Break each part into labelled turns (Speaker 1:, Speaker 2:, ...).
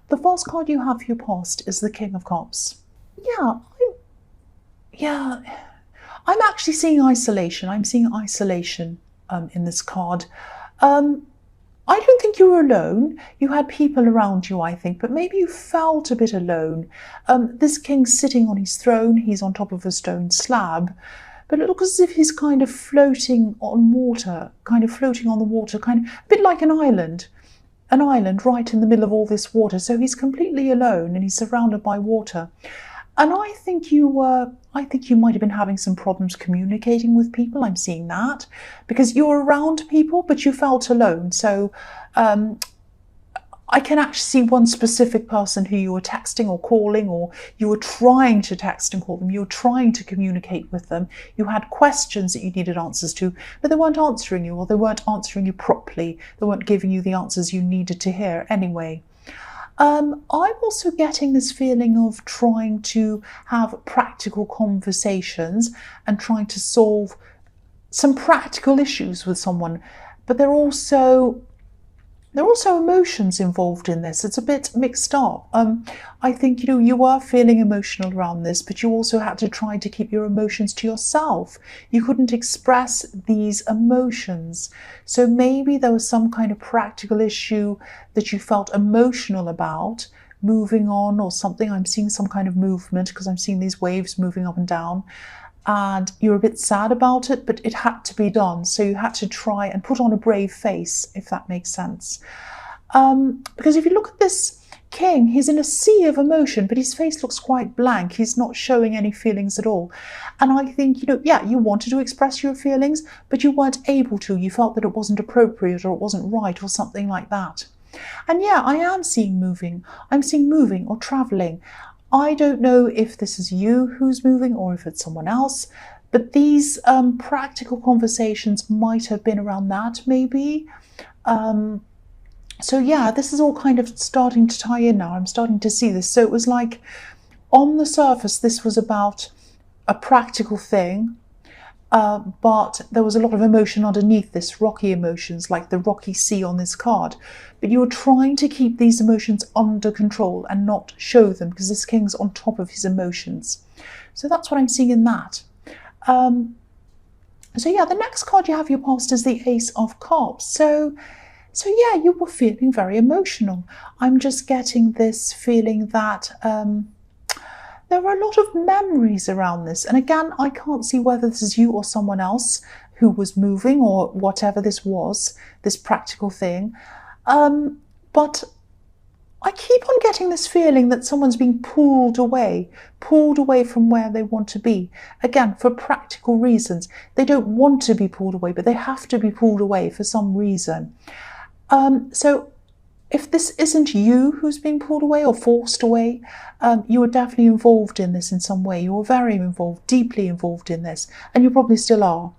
Speaker 1: The first card you have for your past is the King of Cups. Yeah, yeah, I'm actually seeing isolation. I'm seeing isolation in this card. I don't think you were alone. You had people around you, I think, but maybe you felt a bit alone. This king's sitting on his throne. He's on top of a stone slab, but it looks as if he's kind of floating on water, kind of floating on the water, kind of a bit like an island right in the middle of all this water. So he's completely alone and he's surrounded by water. And I think you might have been having some problems communicating with people. I'm seeing that because you were around people, but you felt alone. So I can actually see one specific person who you were texting or calling, or you were trying to text and call them. You were trying to communicate with them. You had questions that you needed answers to, but they weren't answering you, or they weren't answering you properly. They weren't giving you the answers you needed to hear anyway. I'm also getting this feeling of trying to have practical conversations and trying to solve some practical issues with someone, but there are also emotions involved in this. It's a bit mixed up. I think, you were feeling emotional around this, but you also had to try to keep your emotions to yourself. You couldn't express these emotions. So maybe there was some kind of practical issue that you felt emotional about, moving on or something. I'm seeing some kind of movement because I'm seeing these waves moving up and down. And you're a bit sad about it, but it had to be done. So you had to try and put on a brave face, if that makes sense. Because if you look at this king, he's in a sea of emotion, but his face looks quite blank. He's not showing any feelings at all. And I think, you wanted to express your feelings, but you weren't able to. You felt that it wasn't appropriate or it wasn't right or something like that. And yeah, I am seeing moving. I'm seeing moving or traveling. I don't know if this is you who's moving or if it's someone else, but these practical conversations might have been around that maybe. So yeah, this is all kind of starting to tie in now. I'm starting to see this. So it was like on the surface, this was about a practical thing, but there was a lot of emotion underneath this, rocky emotions, like the rocky sea on this card. But you were trying to keep these emotions under control and not show them because this king's on top of his emotions. So that's what I'm seeing in that. So yeah, the next card you have your past is the Ace of Cups. So yeah, you were feeling very emotional. I'm just getting this feeling that there are a lot of memories around this. And again, I can't see whether this is you or someone else who was moving or whatever this was, this practical thing. But I keep on getting this feeling that someone's being pulled away from where they want to be. Again, for practical reasons. They don't want to be pulled away, but they have to be pulled away for some reason. So if this isn't you who's being pulled away or forced away, you were definitely involved in this in some way. You were very involved, deeply involved in this, and you probably still are.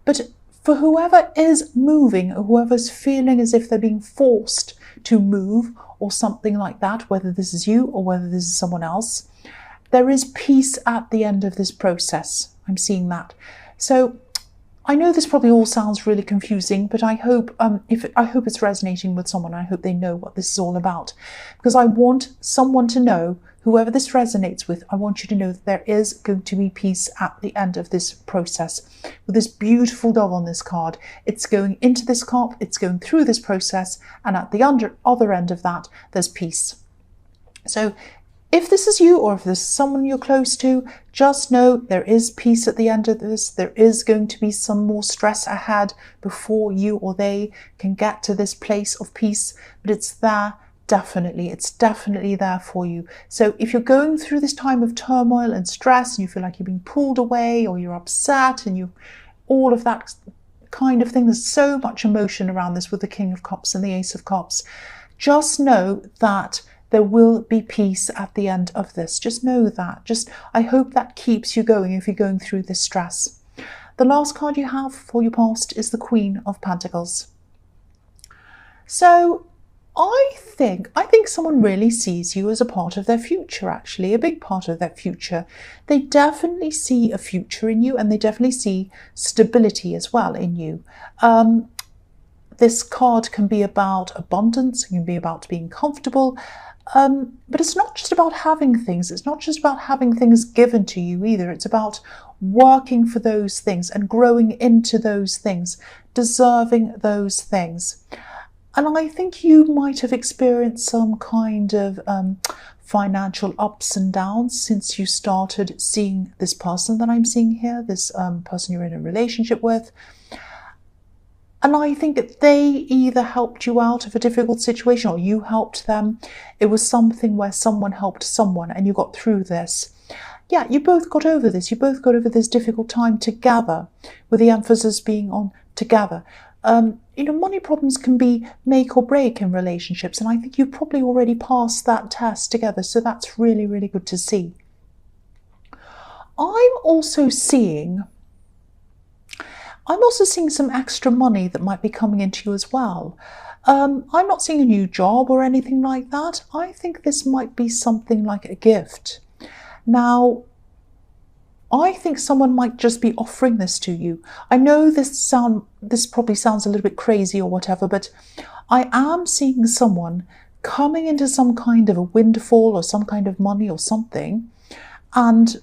Speaker 1: But for whoever is moving, or whoever's feeling as if they're being forced to move or something like that, whether this is you or whether this is someone else, there is peace at the end of this process. I'm seeing that. So I know this probably all sounds really confusing, but I hope it's resonating with someone. I hope they know what this is all about, because I want someone to know, whoever this resonates with, I want you to know that there is going to be peace at the end of this process. With this beautiful dove on this card, it's going into this cup, it's going through this process, and at the other end of that, there's peace. So if this is you, or if this is someone you're close to, just know there is peace at the end of this. There is going to be some more stress ahead before you or they can get to this place of peace, but it's there. Definitely, it's definitely there for you. So if you're going through this time of turmoil and stress and you feel like you're being pulled away or you're upset and all of that kind of thing, there's so much emotion around this with the King of Cups and the Ace of Cups. Just know that there will be peace at the end of this. Just know that. I hope that keeps you going if you're going through this stress. The last card you have for your past is the Queen of Pentacles. So I think someone really sees you as a part of their future, actually, a big part of their future. They definitely see a future in you, and they definitely see stability as well in you. this card can be about abundance, it can be about being comfortable, but it's not just about having things. It's not just about having things given to you either. It's about working for those things and growing into those things, deserving those things. And I think you might have experienced some kind of financial ups and downs since you started seeing this person that I'm seeing here, this person you're in a relationship with. And I think that they either helped you out of a difficult situation or you helped them. It was something where someone helped someone and you got through this. Yeah, you both got over this. You both got over this difficult time together, with the emphasis being on together. Money problems can be make or break in relationships, and I think you've probably already passed that test together, so that's really, really good to see. I'm also seeing some extra money that might be coming into you as well. I'm not seeing a new job or anything like that. I think this might be something like a gift. Now, I think someone might just be offering this to you. I know this probably sounds a little bit crazy or whatever, but I am seeing someone coming into some kind of a windfall or some kind of money or something, and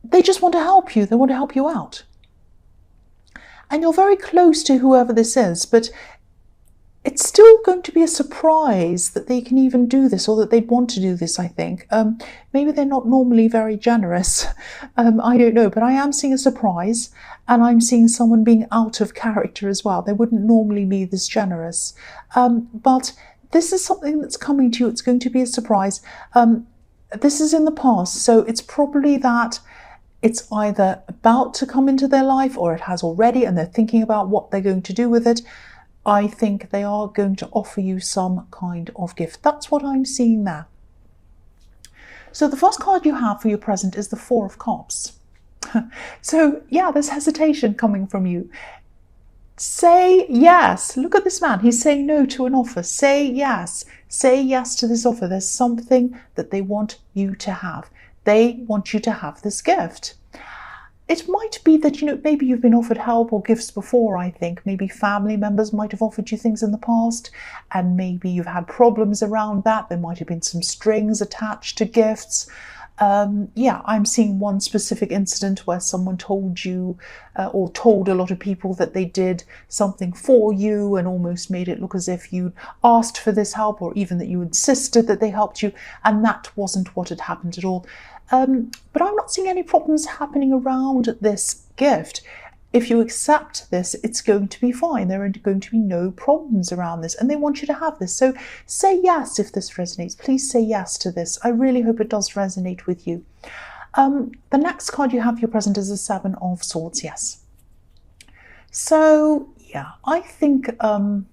Speaker 1: they just want to help you. They want to help you out. And you're very close to whoever this is, but it's still going to be a surprise that they can even do this, or that they'd want to do this, I think. Maybe they're not normally very generous. I don't know, but I am seeing a surprise, and I'm seeing someone being out of character as well. They wouldn't normally be this generous. But this is something that's coming to you. It's going to be a surprise. This is in the past, so it's probably that it's either about to come into their life or it has already, and they're thinking about what they're going to do with it. I think they are going to offer you some kind of gift. That's what I'm seeing there. So the first card you have for your present is the Four of Cups. So yeah, there's hesitation coming from you. Say yes. Look at this man. He's saying no to an offer. Say yes. Say yes to this offer. There's something that they want you to have. They want you to have this gift. It might be that, maybe you've been offered help or gifts before, I think. Maybe family members might have offered you things in the past, and maybe you've had problems around that. There might have been some strings attached to gifts. I'm seeing one specific incident where someone told you or told a lot of people that they did something for you and almost made it look as if you asked for this help, or even that you insisted that they helped you, and that wasn't what had happened at all. But I'm not seeing any problems happening around this gift. If you accept this, it's going to be fine. There are going to be no problems around this, and they want you to have this. So say yes if this resonates. Please say yes to this. I really hope it does resonate with you. The next card you have for your present is the Seven of Swords. Yes. So yeah, I think there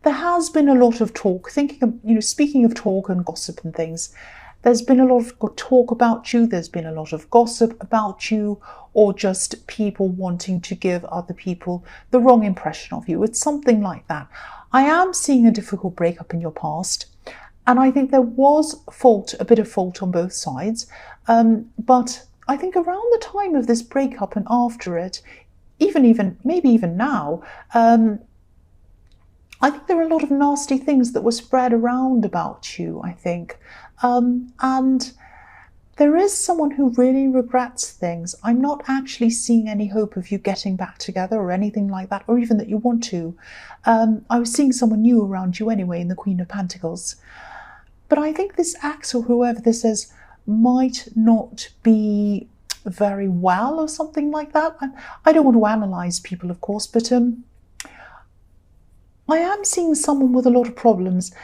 Speaker 1: has been a lot of talk. Speaking of talk and gossip and things, there's been a lot of talk about you, there's been a lot of gossip about you, or just people wanting to give other people the wrong impression of you. It's something like that. I am seeing a difficult breakup in your past, and I think there was a bit of fault on both sides. But I think around the time of this breakup and after it, maybe even now, I think there are a lot of nasty things that were spread around about you, I think. And there is someone who really regrets things. I'm not actually seeing any hope of you getting back together or anything like that, or even that you want to. I was seeing someone new around you anyway in the Queen of Pentacles. But I think this ex, or whoever this is, might not be very well or something like that. I don't want to analyse people, of course, but I am seeing someone with a lot of problems.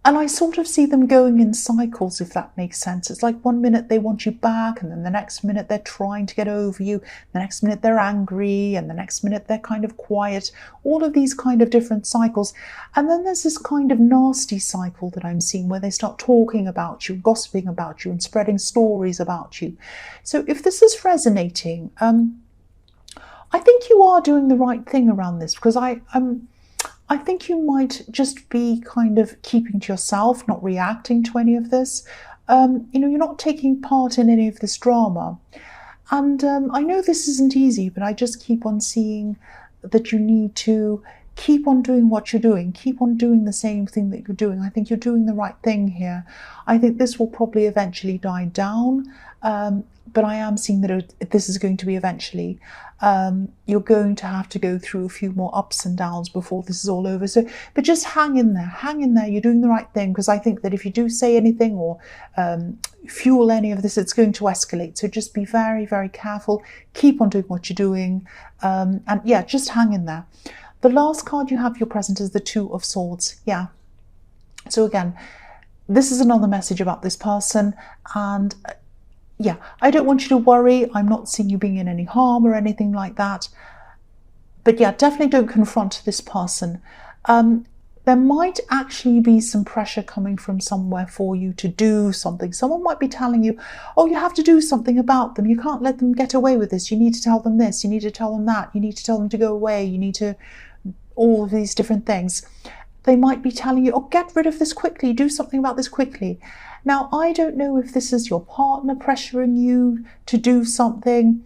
Speaker 1: And I sort of see them going in cycles, if that makes sense. It's like one minute they want you back, and then the next minute they're trying to get over you. The next minute they're angry, and the next minute they're kind of quiet. All of these kind of different cycles. And then there's this kind of nasty cycle that I'm seeing where they start talking about you, gossiping about you, and spreading stories about you. So if this is resonating, I think you are doing the right thing around this, because I think you might just be kind of keeping to yourself, not reacting to any of this. You're not taking part in any of this drama. And I know this isn't easy, but I just keep on seeing that you need to keep on doing what you're doing, keep on doing the same thing that you're doing. I think you're doing the right thing here. I think this will probably eventually die down, but I am seeing that this is going to be eventually. You're going to have to go through a few more ups and downs before this is all over. So, but just hang in there, you're doing the right thing, because I think that if you do say anything or fuel any of this, it's going to escalate. So just be very, very careful, keep on doing what you're doing, and yeah, just hang in there. The last card you have for your present is the Two of Swords. Yeah. So again, this is another message about this person, and yeah, I don't want you to worry. I'm not seeing you being in any harm or anything like that. But yeah, definitely don't confront this person. There might actually be some pressure coming from somewhere for you to do something. Someone might be telling you, oh, you have to do something about them. You can't let them get away with this. You need to tell them this. You need to tell them that. You need to tell them to go away. You need to, all of these different things. They might be telling you, oh, get rid of this quickly. Do something about this quickly. Now, I don't know if this is your partner pressuring you to do something.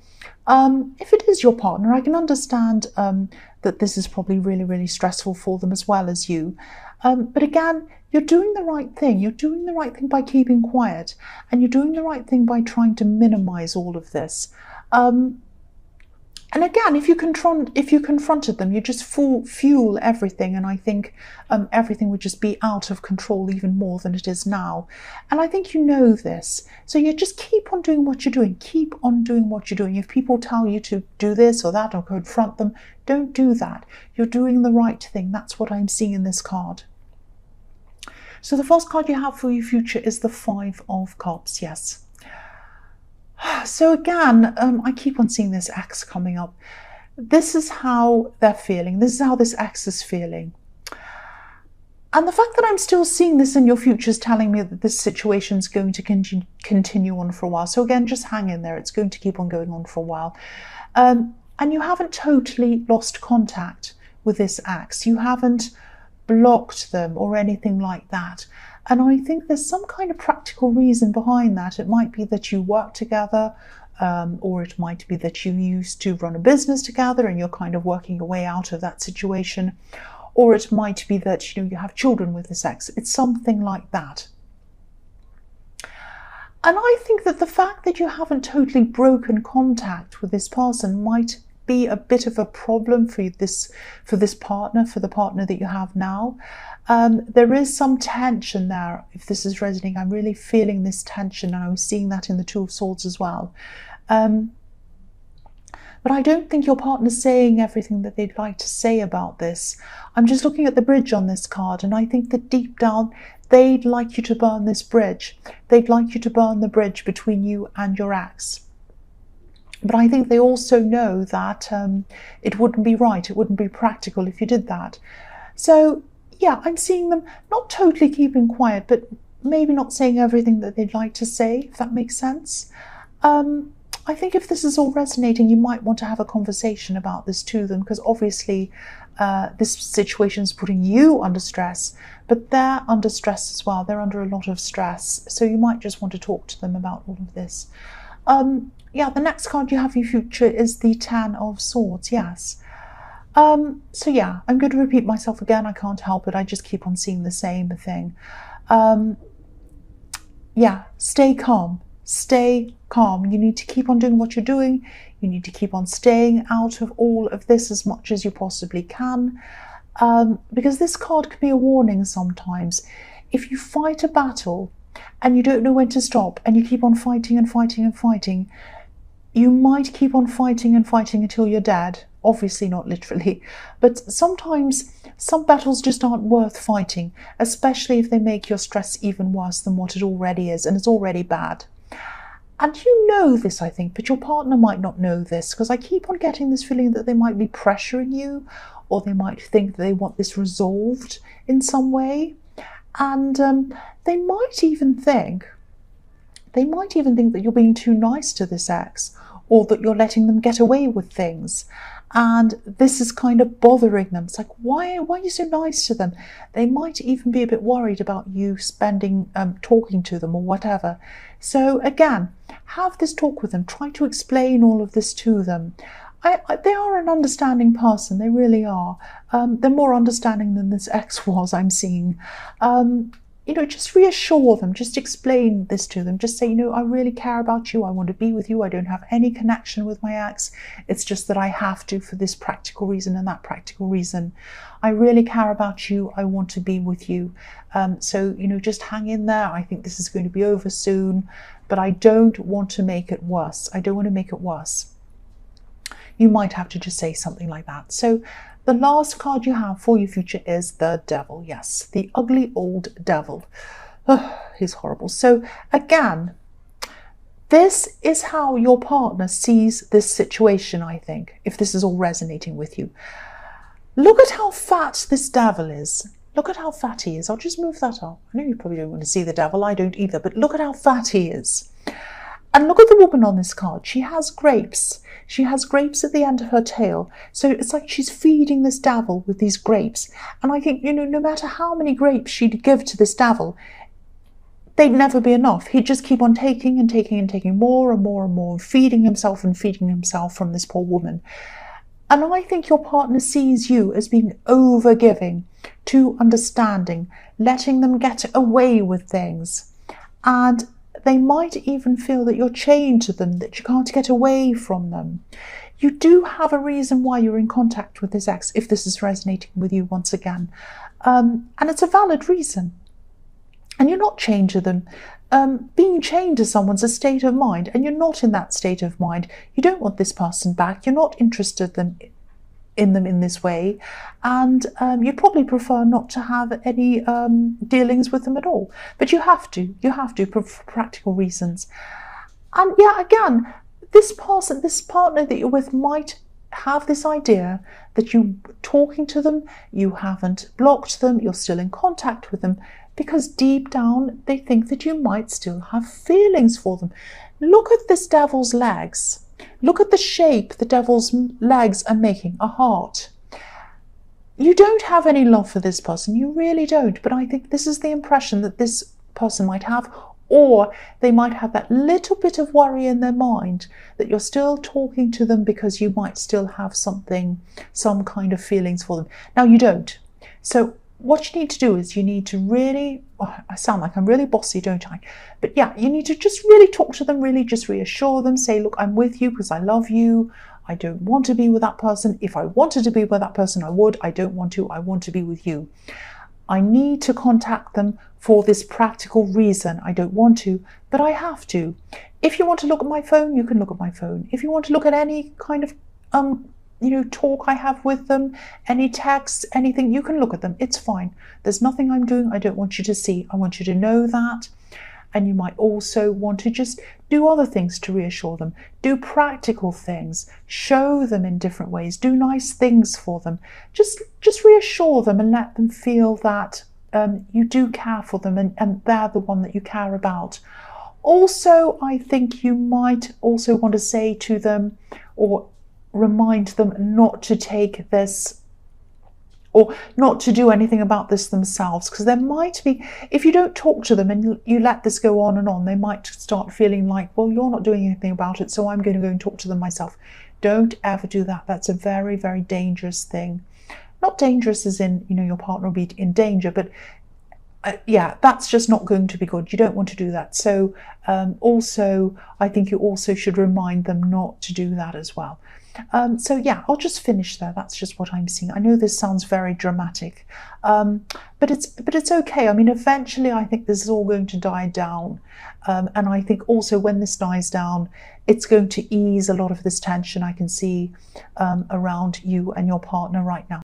Speaker 1: If it is your partner, I can understand that this is probably really, really stressful for them as well as you. But again, you're doing the right thing. You're doing the right thing by keeping quiet, and you're doing the right thing by trying to minimize all of this. And again, if you confronted them, you just fuel everything, and I think everything would just be out of control even more than it is now. And I think you know this. So you just keep on doing what you're doing. Keep on doing what you're doing. If people tell you to do this or that or confront them, don't do that. You're doing the right thing. That's what I'm seeing in this card. So the first card you have for your future is the Five of Cups. Yes. So again, I keep on seeing this ex coming up. This is how they're feeling. This is how this ex is feeling. And the fact that I'm still seeing this in your future is telling me that this situation is going to continue on for a while. So again, just hang in there. It's going to keep on going on for a while. And you haven't totally lost contact with this ex. You haven't blocked them or anything like that. And I think there's some kind of practical reason behind that. It might be that you work together, or it might be that you used to run a business together and you're kind of working your way out of that situation. Or it might be that you have children with this ex. It's something like that. And I think that the fact that you haven't totally broken contact with this person might be a bit of a problem for this partner, for the partner that you have now. There is some tension there. If this is resonating, I'm really feeling this tension, and I was seeing that in the Two of Swords as well. But I don't think your partner's saying everything that they'd like to say about this. I'm just looking at the bridge on this card, and I think that deep down, they'd like you to burn this bridge. They'd like you to burn the bridge between you and your ex. But I think they also know that it wouldn't be right, it wouldn't be practical if you did that. So yeah, I'm seeing them not totally keeping quiet, but maybe not saying everything that they'd like to say, if that makes sense. I think if this is all resonating, you might want to have a conversation about this to them, because obviously this situation is putting you under stress, but they're under stress as well. They're under a lot of stress. So you might just want to talk to them about all of this. Yeah, the next card you have in your future is the Ten of Swords. Yes. So yeah, I'm going to repeat myself again. I can't help it. I just keep on seeing the same thing. Yeah, stay calm. Stay calm. You need to keep on doing what you're doing. You need to keep on staying out of all of this as much as you possibly can. Because this card can be a warning sometimes. If you fight a battle and you don't know when to stop, and you keep on fighting and fighting and fighting, you might keep on fighting and fighting until you're dead. Obviously not literally, but sometimes some battles just aren't worth fighting, especially if they make your stress even worse than what it already is, and it's already bad. And you know this, I think, but your partner might not know this, because I keep on getting this feeling that they might be pressuring you, or they might think that they want this resolved in some way. And they might even think that you're being too nice to this ex, or that you're letting them get away with things. And this is kind of bothering them. It's like, why are you so nice to them? They might even be a bit worried about you talking to them or whatever. So again, have this talk with them. Try to explain all of this to them. they are an understanding person. They really are. They're more understanding than this ex was, I'm seeing. You know, just reassure them, just explain this to them, just say, you know, I really care about you, I want to be with you, I don't have any connection with my ex, it's just that I have to for this practical reason and that practical reason. I really care about you, I want to be with you. So, you know, just hang in there. I think this is going to be over soon, but I don't want to make it worse. I don't want to make it worse. You might have to just say something like that. So the last card you have for your future is the Devil. Yes, the ugly old devil. Oh, he's horrible. So again, this is how your partner sees this situation, I think, if this is all resonating with you. Look at how fat this devil is. Look at how fat he is. I'll just move that up. I know you probably don't want to see the devil. I don't either. But look at how fat he is. And look at the woman on this card. She has grapes. She has grapes at the end of her tail. So it's like she's feeding this devil with these grapes. And I think, you know, no matter how many grapes she'd give to this devil, they'd never be enough. He'd just keep on taking and taking and taking more and more and more, feeding himself and feeding himself from this poor woman. And I think your partner sees you as being over-giving, too understanding, letting them get away with things. And they might even feel that you're chained to them, that you can't get away from them. You do have a reason why you're in contact with this ex, if this is resonating with you once again. And it's a valid reason. And you're not chained to them. Being chained to someone's a state of mind, and you're not in that state of mind. You don't want this person back. You're not interested in them in this way, and you probably prefer not to have any dealings with them at all. But you have to for practical reasons. And yeah, again, this partner that you're with might have this idea that you talking to them, you haven't blocked them, you're still in contact with them, because deep down they think that you might still have feelings for them. Look at this devil's legs. Look at the shape the devil's legs are making, a heart. You don't have any love for this person, you really don't, but I think this is the impression that this person might have, or they might have that little bit of worry in their mind that you're still talking to them because you might still have some kind of feelings for them. Now you don't. So what you need to do is you need to really, I sound like I'm really bossy, don't I? But yeah, you need to just really talk to them, really just reassure them, say, look, I'm with you because I love you. I don't want to be with that person. If I wanted to be with that person, I would. I don't want to. I want to be with you. I need to contact them for this practical reason. I don't want to, but I have to. If you want to look at my phone, you can look at my phone. If you want to look at any kind of talk I have with them, any texts, anything, you can look at them. It's fine. There's nothing I'm doing I don't want you to see. I want you to know that. And you might also want to just do other things to reassure them. Do practical things. Show them in different ways. Do nice things for them. Just reassure them and let them feel that you do care for them and they're the one that you care about. Also, I think you might also want to say to them or remind them not to take this or not to do anything about this themselves, because there might be, if you don't talk to them and you let this go on, they might start feeling like, well, you're not doing anything about it, so I'm going to go and talk to them myself. Don't ever do that. That's a very, very dangerous thing. Not dangerous as in, your partner will be in danger, but yeah, that's just not going to be good. You don't want to do that. So also, I think you also should remind them not to do that as well. So yeah, I'll just finish there. That's just what I'm seeing. I know this sounds very dramatic, but it's okay. I mean, eventually I think this is all going to die down. And I think also when this dies down, it's going to ease a lot of this tension I can see around you and your partner right now.